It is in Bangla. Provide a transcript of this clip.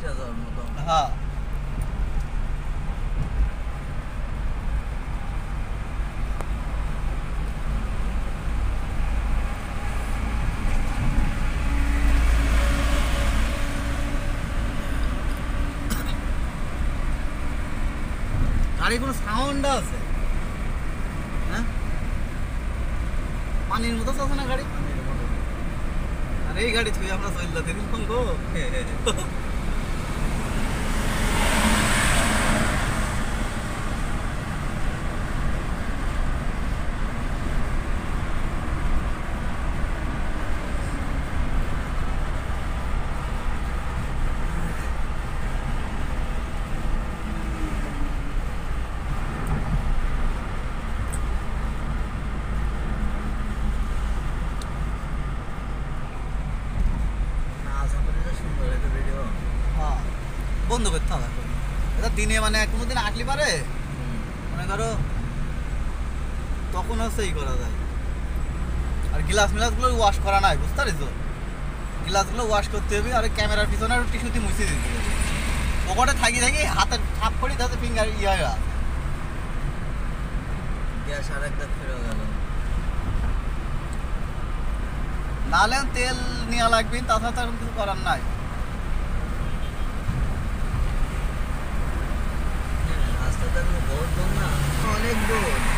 উঠে যাওয়ার মতো। হ্যাঁ গাড়ি কোনো সাউন্ড আছে? হ্যাঁ পানির মতো চলছে না গাড়ি? আর এই গাড়ি ছুঁয়ে আমরা চললা দিন গো। বন্ধ করতে হবে এটা দিনে মানে কোনোদিন আটলি পারে মনে করো তখন হচ্ছে ই করা যায়। আর গ্লাস মিলাসগুলো ওয়াশ করা নাই বুঝতে পারিস তো, গ্লাসগুলো ওয়াশ করতে হবে। আর ক্যামেরার পিছনে টিস্যুতে মুছে দিতে হবে। পকেটে থাকি থাকি হাতে ঠাপ করি যাতে ফিঙ্গার ইয়ে হয়। গ্যাস আর একটা ফেরো গেল। নাহলে তেল নেওয়া লাগবে, তাছাড়া তো কিছু করার নাই। রাস্তাটা বহুত দূর না, অনেক দূর।